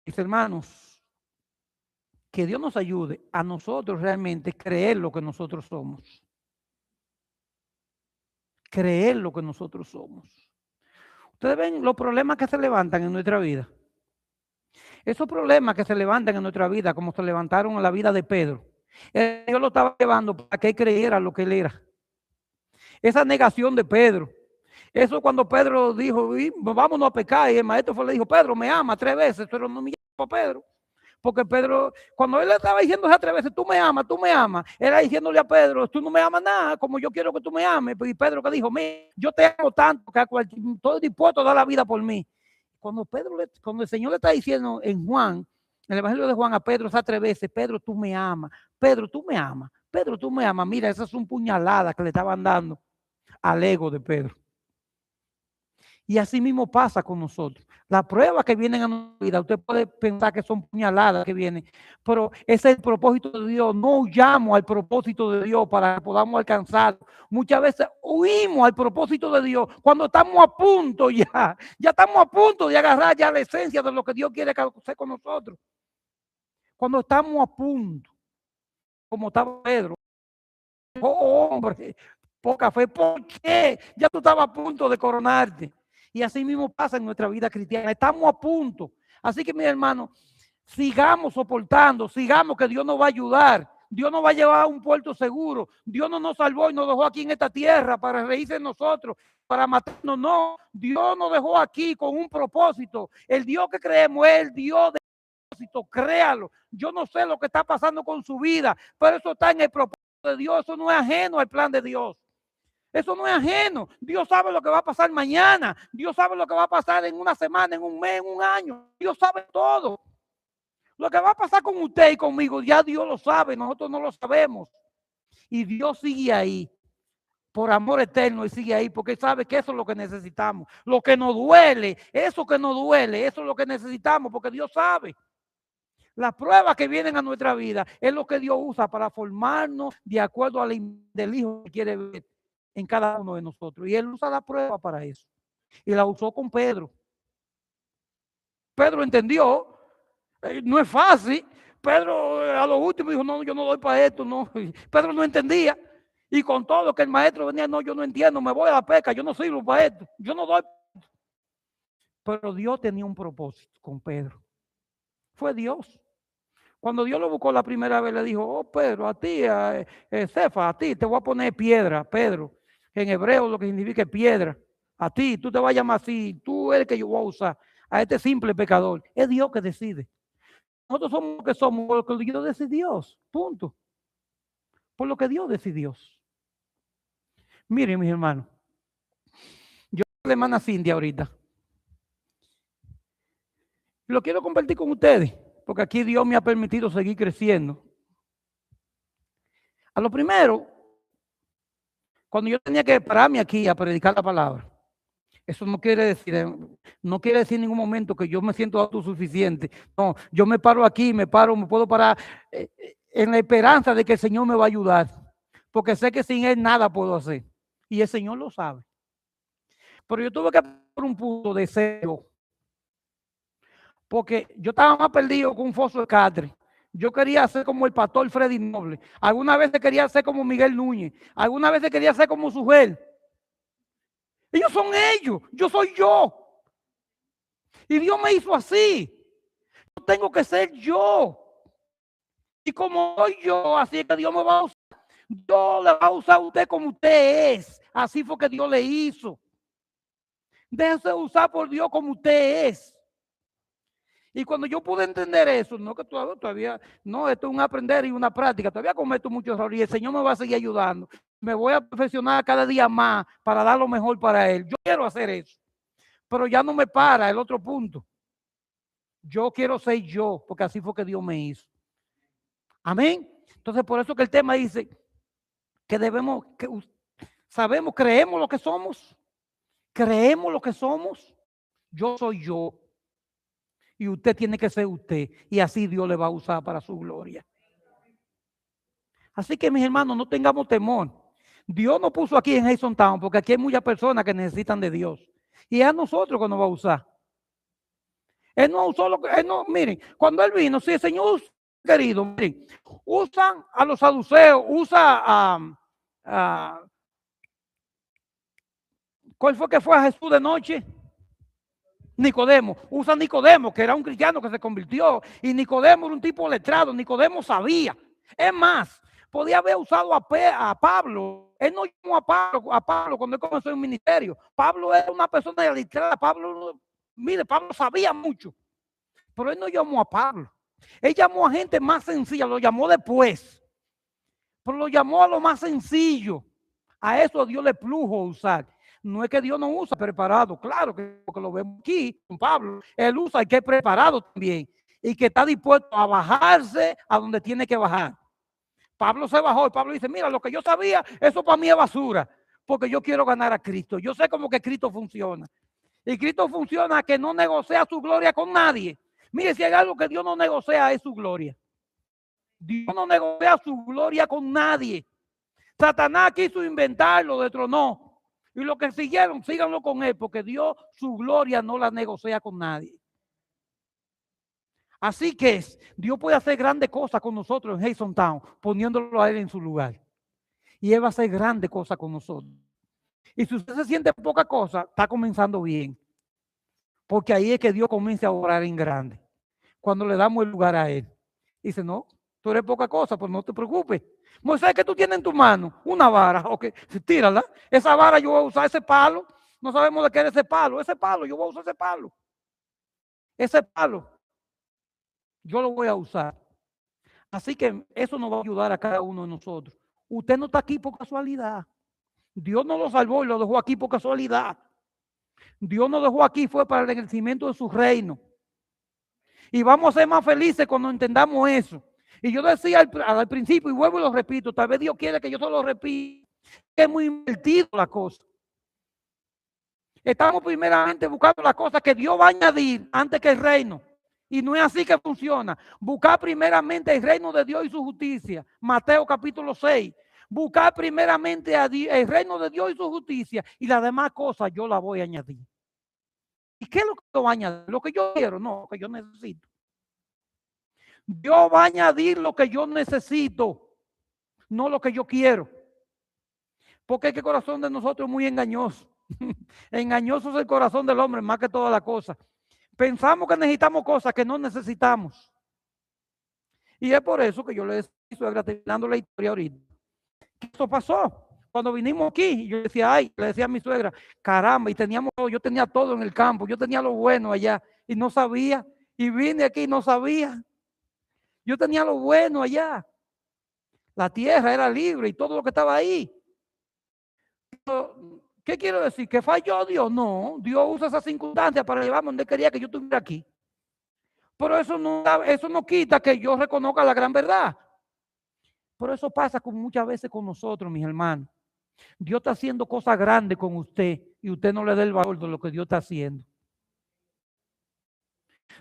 Mis hermanos, que Dios nos ayude a nosotros realmente creer lo que nosotros somos. Creer lo que nosotros somos. Ustedes ven los problemas que se levantan en nuestra vida. Esos problemas que se levantan en nuestra vida, como se levantaron en la vida de Pedro, Dios lo estaba llevando para que él creyera lo que él era. Esa negación de Pedro. Eso cuando Pedro dijo, vámonos a pecar, y el maestro le dijo, Pedro, me ama 3 veces, pero no me llama Pedro. Porque Pedro, cuando él le estaba diciendo esas 3 veces, tú me amas, él era diciéndole a Pedro, tú no me amas nada, como yo quiero que tú me ames. Y Pedro que dijo, yo te amo tanto que estoy dispuesto a dar la vida por mí. Cuando el Señor le está diciendo en Juan, en el Evangelio de Juan a Pedro esas 3 veces, Pedro, tú me amas, Pedro, tú me amas, Pedro, tú me amas. Mira, esas son puñaladas que le estaban dando al ego de Pedro. Y así mismo pasa con nosotros. Las pruebas que vienen a nuestra vida, usted puede pensar que son puñaladas que vienen, pero ese es el propósito de Dios. No huyamos al propósito de Dios para que podamos alcanzar. Muchas veces huimos al propósito de Dios cuando estamos a punto ya estamos a punto de agarrar ya la esencia de lo que Dios quiere hacer con nosotros. Cuando estamos a punto, como estaba Pedro. Oh, hombre, poca fe. ¿Por qué? Ya tú estabas a punto de coronarte. Y así mismo pasa en nuestra vida cristiana. Estamos a punto. Así que, mi hermano, sigamos soportando, sigamos que Dios nos va a ayudar. Dios nos va a llevar a un puerto seguro. Dios no nos salvó y nos dejó aquí en esta tierra para reírse de nosotros, para matarnos. No, Dios nos dejó aquí con un propósito. El Dios que creemos es el Dios de propósito. Créalo. Yo no sé lo que está pasando con su vida, pero eso está en el propósito de Dios. Eso no es ajeno al plan de Dios. Eso no es ajeno. Dios sabe lo que va a pasar mañana. Dios sabe lo que va a pasar en una semana, en un mes, en un año. Dios sabe todo. Lo que va a pasar con usted y conmigo, ya Dios lo sabe. Nosotros no lo sabemos. Y Dios sigue ahí por amor eterno y sigue ahí porque sabe que eso es lo que necesitamos. Lo que nos duele, eso es lo que necesitamos porque Dios sabe. Las pruebas que vienen a nuestra vida es lo que Dios usa para formarnos de acuerdo al del Hijo que quiere ver en cada uno de nosotros. Y Él usa la prueba para eso. Y la usó con Pedro. Pedro entendió. No es fácil. Pedro a lo último dijo, no, yo no doy para esto. No. Pedro no entendía. Y con todo que el maestro venía, no, yo no entiendo, me voy a la pesca, yo no sirvo para esto. Yo no doy. Pero Dios tenía un propósito con Pedro. Fue Dios. Cuando Dios lo buscó la primera vez, le dijo, oh Pedro, a ti, Cefa, a ti te voy a poner piedra, Pedro. En hebreo lo que significa piedra. A ti, tú te vas a llamar así, tú eres el que yo voy a usar. A este simple pecador. Es Dios que decide. Nosotros somos lo que somos, por lo que Dios decidió. Punto. Por lo que Dios decidió. Miren, mis hermanos. Yo soy la hermana Cindy ahorita. Lo quiero compartir con ustedes, porque aquí Dios me ha permitido seguir creciendo. A lo primero, cuando yo tenía que pararme aquí a predicar la palabra, eso no quiere decir en ningún momento que yo me siento autosuficiente. No, yo me paro aquí, me puedo parar en la esperanza de que el Señor me va a ayudar, porque sé que sin Él nada puedo hacer. Y el Señor lo sabe. Pero yo tuve que por un punto de cero, porque yo estaba más perdido con un foso de catre. Yo quería ser como el pastor Freddy Noble. Algunas veces quería ser como Miguel Núñez. Algunas veces quería ser como Sujel. Ellos son ellos. Yo soy yo. Y Dios me hizo así. Yo tengo que ser yo. Y como soy yo, así es que Dios me va a usar. Dios le va a usar a usted como usted es. Así fue que Dios le hizo. Déjese usar por Dios como usted es. Y cuando yo pude entender eso, no que todavía, no, esto es un aprender y una práctica, todavía cometo muchos errores y el Señor me va a seguir ayudando. Me voy a perfeccionar cada día más para dar lo mejor para Él. Yo quiero hacer eso, pero ya no me para el otro punto. Yo quiero ser yo, porque así fue que Dios me hizo. Amén. Entonces, por eso que el tema dice que debemos, que sabemos, creemos lo que somos. Creemos lo que somos. Yo soy yo. Y usted tiene que ser usted. Y así Dios le va a usar para su gloria. Así que, mis hermanos, no tengamos temor. Dios nos puso aquí en Jason Town porque aquí hay muchas personas que necesitan de Dios. Y es a nosotros que nos va a usar. Él no usó lo que, él no, miren, cuando Él vino, si el Señor, querido, miren, usan a los saduceos, usa a ¿cuál fue que fue a Jesús de noche? Nicodemo, usa a Nicodemo, que era un cristiano que se convirtió, y Nicodemo era un tipo letrado, Nicodemo sabía. Es más, podía haber usado a Pablo. Él no llamó a Pablo cuando él comenzó el ministerio. Pablo era una persona letrada. Pablo, mire, Pablo sabía mucho, pero él no llamó a Pablo. Él llamó a gente más sencilla, lo llamó después, pero lo llamó a lo más sencillo. A eso Dios le plujo usar. No es que Dios no usa preparado, claro que porque lo vemos aquí con Pablo. Él usa el que es preparado también y que está dispuesto a bajarse a donde tiene que bajar. Pablo se bajó y Pablo dice, mira, lo que yo sabía, eso para mí es basura, porque yo quiero ganar a Cristo. Yo sé cómo que Cristo funciona. Y Cristo funciona que no negocia su gloria con nadie. Mire, si hay algo que Dios no negocia es su gloria. Dios no negocia su gloria con nadie. Satanás quiso inventarlo, detronó. Y los que siguieron, síganlo con él, porque Dios su gloria no la negocia con nadie. Así que Dios puede hacer grandes cosas con nosotros en Jason Town, poniéndolo a Él en su lugar. Y Él va a hacer grandes cosas con nosotros. Y si usted se siente poca cosa, está comenzando bien. Porque ahí es que Dios comienza a orar en grande. Cuando le damos el lugar a Él. Dice, no, tú eres poca cosa, pues no te preocupes. Moisés, ¿qué tú tienes en tu mano? Una vara, ok, tírala. Esa vara yo voy a usar, ese palo. No sabemos de qué es ese palo. Ese palo, yo voy a usar ese palo. Ese palo, yo lo voy a usar. Así que eso nos va a ayudar a cada uno de nosotros. Usted no está aquí por casualidad. Dios no lo salvó y lo dejó aquí por casualidad. Dios nos dejó aquí, fue para el engrandecimiento de su reino. Y vamos a ser más felices cuando entendamos eso. Y yo decía al principio, y vuelvo y lo repito, tal vez Dios quiere que yo solo repita, que es muy invertido la cosa. Estamos primeramente buscando las cosas que Dios va a añadir antes que el reino. Y no es así que funciona. Buscar primeramente el reino de Dios y su justicia. Mateo capítulo 6. Buscar primeramente el reino de Dios y su justicia. Y las demás cosas yo las voy a añadir. ¿Y qué es lo que yo voy a añadir? Lo que yo quiero, no, lo que yo necesito. Dios va a añadir lo que yo necesito, no lo que yo quiero. Porque es que el corazón de nosotros es muy engañoso. Engañoso es el corazón del hombre más que todas las cosas. Pensamos que necesitamos cosas que no necesitamos. Y es por eso que yo le decía a mi suegra, terminando la historia ahorita, que eso pasó. Cuando vinimos aquí, y yo decía, ay, le decía a mi suegra, caramba, y yo tenía todo en el campo, yo tenía lo bueno allá, y no sabía, y vine aquí y no sabía. Yo tenía lo bueno allá. La tierra era libre y todo lo que estaba ahí. Pero, ¿qué quiero decir? ¿Que falló Dios? No, Dios usa esas circunstancias para llevarme donde quería que yo estuviera aquí. Pero eso no quita que yo reconozca la gran verdad. Pero eso pasa muchas veces con nosotros, mis hermanos. Dios está haciendo cosas grandes con usted y usted no le da el valor de lo que Dios está haciendo.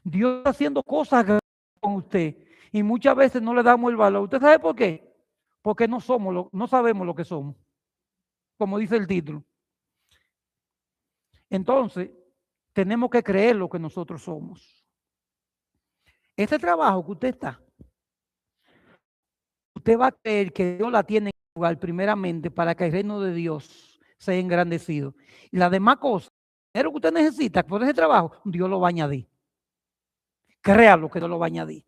Dios está haciendo cosas grandes con usted y muchas veces no le damos el valor. ¿Usted sabe por qué? Porque no sabemos lo que somos, como dice el título. Entonces, tenemos que creer lo que nosotros somos. Ese trabajo que usted está, usted va a creer que Dios la tiene en lugar primeramente para que el reino de Dios sea engrandecido. Y las demás cosas, lo que usted necesita por ese trabajo, Dios lo va a añadir. créalo que Dios lo va a añadir,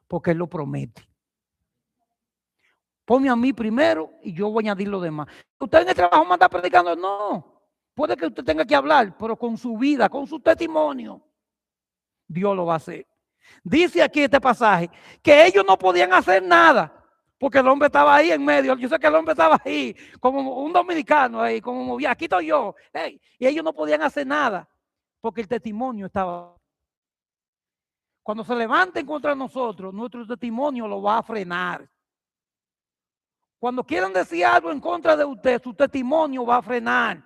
porque Él lo promete. Ponme a mí primero y yo voy a añadir lo demás. ¿Usted en el trabajo me anda predicando? No. Puede que usted tenga que hablar, pero con su vida, con su testimonio, Dios lo va a hacer. Dice aquí este pasaje que ellos no podían hacer nada porque el hombre estaba ahí en medio. Yo sé que el hombre estaba ahí como un dominicano ahí, como movía, aquí estoy yo. Hey, y ellos no podían hacer nada porque el testimonio estaba. Cuando se levanten contra nosotros, nuestro testimonio lo va a frenar. Cuando quieran decir algo en contra de usted, su testimonio va a frenar.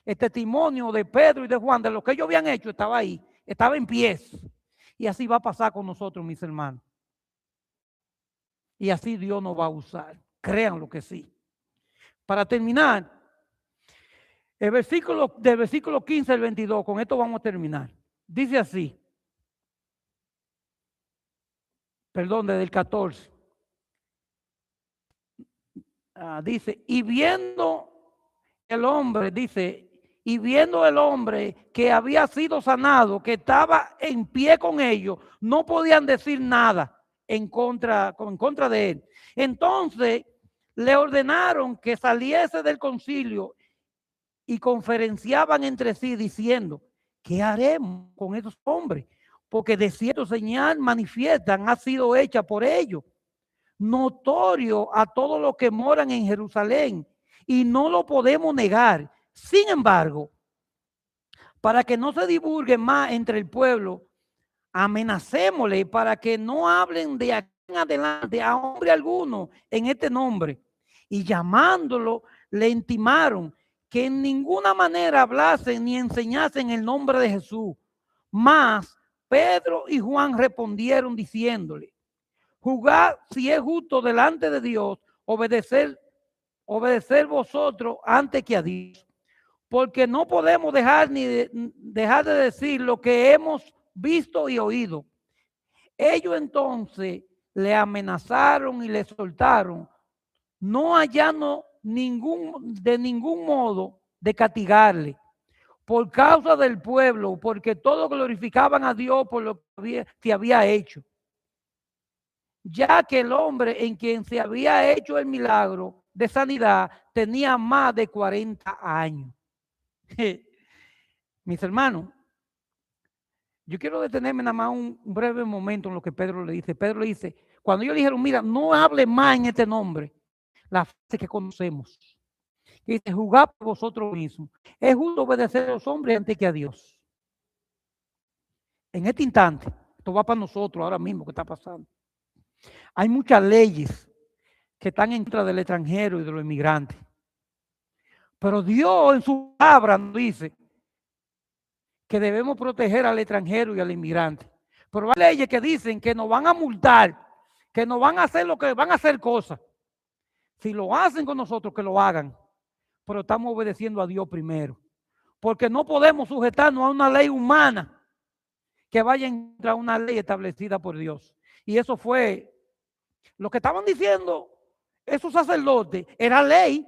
El testimonio de Pedro y de Juan, de lo que ellos habían hecho, estaba ahí, estaba en pies. Y así va a pasar con nosotros, mis hermanos. Y así Dios nos va a usar. Créanlo que sí. Para terminar, el versículo, del versículo 15 al 22, con esto vamos a terminar. Dice así. Perdón, desde el 14. Dice, y viendo el hombre, dice, y viendo el hombre que había sido sanado, que estaba en pie con ellos, no podían decir nada en contra de él. Entonces le ordenaron que saliese del concilio y conferenciaban entre sí diciendo, ¿qué haremos con estos hombres? Porque de cierto señal manifiestan ha sido hecha por ellos, notorio a todos los que moran en Jerusalén, y no lo podemos negar. Sin embargo, para que no se divulgue más entre el pueblo, amenacémosle para que no hablen de aquí en adelante a hombre alguno en este nombre. Y llamándolo, le intimaron que en ninguna manera hablasen ni enseñasen el nombre de Jesús. Mas Pedro y Juan respondieron diciéndole, juzgad si es justo delante de Dios obedecer vosotros antes que a Dios, porque no podemos dejar de decir lo que hemos visto y oído. Ellos entonces le amenazaron y le soltaron, no hallando de ningún modo de castigarle por causa del pueblo, porque todos glorificaban a Dios por lo que había hecho, ya que el hombre en quien se había hecho el milagro de sanidad tenía más de 40 años. Mis hermanos, yo quiero detenerme nada más un breve momento en lo que Pedro le dice. Pedro le dice, cuando ellos le dijeron, mira, no hable más en este nombre, la frase que conocemos. Y dice, juzgad por vosotros mismos. Es justo obedecer a los hombres antes que a Dios. En este instante, esto va para nosotros ahora mismo que está pasando. Hay muchas leyes que están en contra del extranjero y de los inmigrantes. Pero Dios en su palabra nos dice que debemos proteger al extranjero y al inmigrante. Pero hay leyes que dicen que nos van a multar, que nos van a hacer lo que van a hacer cosas. Si lo hacen con nosotros, que lo hagan. Pero estamos obedeciendo a Dios primero. Porque no podemos sujetarnos a una ley humana que vaya en contra de una ley establecida por Dios. Y eso fue lo que estaban diciendo esos sacerdotes, era ley.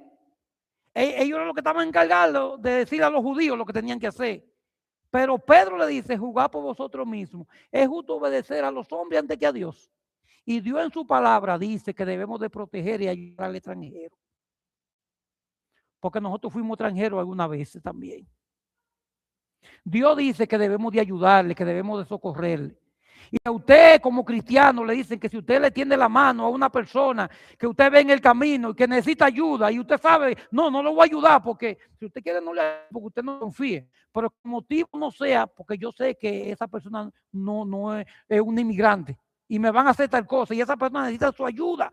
Ellos eran los que estaban encargados de decir a los judíos lo que tenían que hacer. Pero Pedro le dice, juzgad por vosotros mismos. Es justo obedecer a los hombres antes que a Dios. Y Dios en su palabra dice que debemos de proteger y ayudar al extranjero. Porque nosotros fuimos extranjeros alguna vez también. Dios dice que debemos de ayudarle, que debemos de socorrerle. Y a usted como cristiano le dicen que si usted le tiende la mano a una persona que usted ve en el camino y que necesita ayuda y usted sabe, no lo voy a ayudar porque si usted quiere no le ayuda porque usted no confíe. Pero el motivo no sea porque yo sé que esa persona no es un inmigrante y me van a hacer tal cosa y esa persona necesita su ayuda.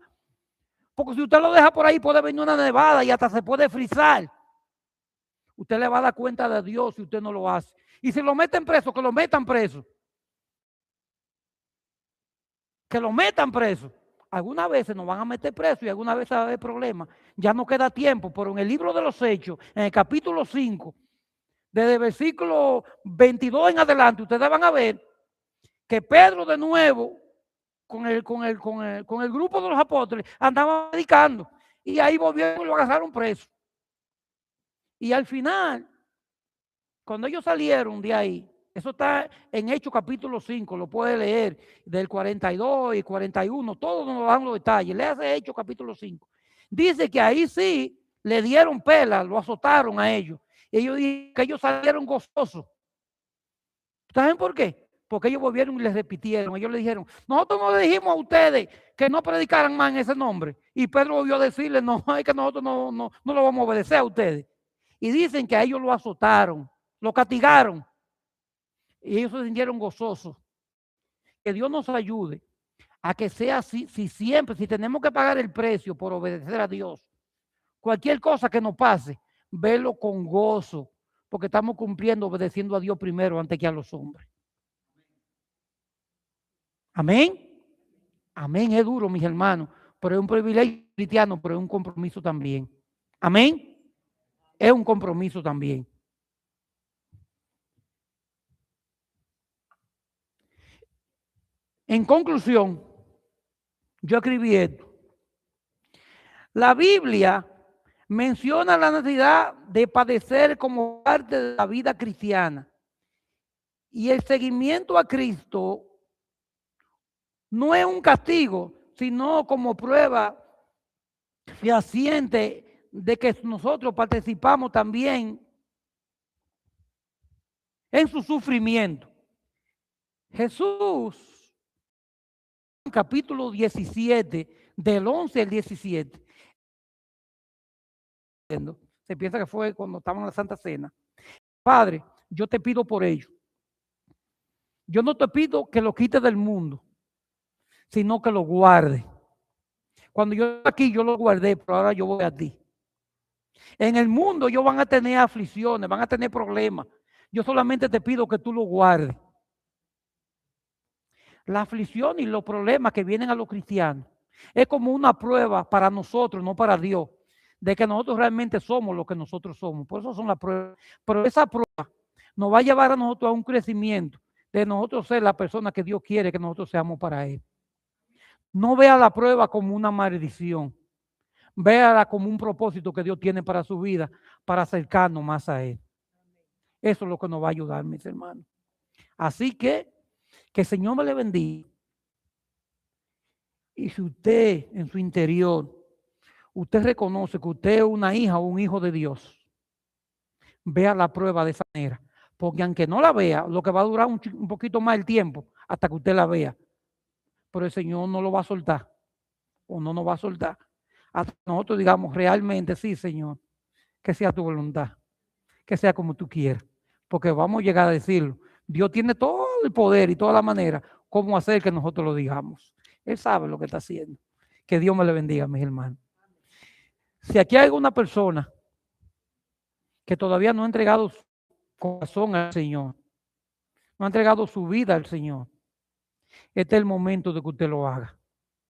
Porque si usted lo deja por ahí puede venir una nevada y hasta se puede frizar. Usted le va a dar cuenta de Dios si usted no lo hace. Y si lo meten preso, que lo metan preso. Que lo metan preso. Algunas veces nos van a meter preso y algunas veces va a haber problemas. Ya no queda tiempo, pero en el libro de los Hechos, en el capítulo 5, desde el versículo 22 en adelante, ustedes van a ver que Pedro de nuevo, con el grupo de los apóstoles, andaba predicando. Y ahí volvieron y lo agarraron preso. Y al final, cuando ellos salieron de ahí, Eso está en Hechos capítulo 5, lo puede leer, del 42 y 41, todos nos dan los detalles. Léase Hechos capítulo 5. Dice que ahí sí le dieron pela, lo azotaron a ellos. Y ellos dijeron que ellos salieron gozosos. ¿Saben por qué? Porque ellos volvieron y les repitieron. Ellos le dijeron, nosotros no le dijimos a ustedes que no predicaran más en ese nombre. Y Pedro volvió a decirle, no, es que nosotros no lo vamos a obedecer a ustedes. Y dicen que a ellos lo azotaron, lo castigaron. Y ellos se sintieron gozosos. Que Dios nos ayude a que sea así, si tenemos que pagar el precio por obedecer a Dios, cualquier cosa que nos pase, verlo con gozo, porque estamos cumpliendo, obedeciendo a Dios primero antes que a los hombres. Amén. Amén, es duro, mis hermanos, pero es un privilegio cristiano, pero es un compromiso también. Amén. Es un compromiso también. En conclusión, yo escribí esto. La Biblia menciona la necesidad de padecer como parte de la vida cristiana. Y el seguimiento a Cristo no es un castigo, sino como prueba fehaciente de que nosotros participamos también en su sufrimiento. Jesús, capítulo 17, del 11 al 17, se piensa que fue cuando estaban en la Santa Cena. Padre, yo te pido por ellos. Yo no te pido que lo quites del mundo, sino que lo guarde. Cuando yo aquí, yo lo guardé, pero ahora yo voy a ti. En el mundo ellos van a tener aflicciones, van a tener problemas. Yo solamente te pido que tú lo guardes. La aflicción y los problemas que vienen a los cristianos es como una prueba para nosotros, no para Dios, de que nosotros realmente somos lo que nosotros somos. Por eso son las pruebas. Pero esa prueba nos va a llevar a nosotros a un crecimiento de nosotros ser la persona que Dios quiere que nosotros seamos para Él. No vea la prueba como una maldición. Véala como un propósito que Dios tiene para su vida, para acercarnos más a Él. Eso es lo que nos va a ayudar, mis hermanos. Así que el Señor me le bendiga. Y si usted en su interior, usted reconoce que usted es una hija o un hijo de Dios, vea la prueba de esa manera. Porque aunque no la vea, lo que va a durar un poquito más el tiempo hasta que usted la vea. Pero el Señor no lo va a soltar. O no nos va a soltar. Hasta nosotros digamos realmente, sí, Señor, que sea tu voluntad. Que sea como tú quieras. Porque vamos a llegar a decirlo. Dios tiene todo el poder y toda la manera cómo hacer que nosotros lo digamos. Él sabe lo que está haciendo. Que Dios me le bendiga, mis hermanos. Si aquí hay alguna persona que todavía no ha entregado su corazón al Señor, no ha entregado su vida al Señor, este es el momento de que usted lo haga.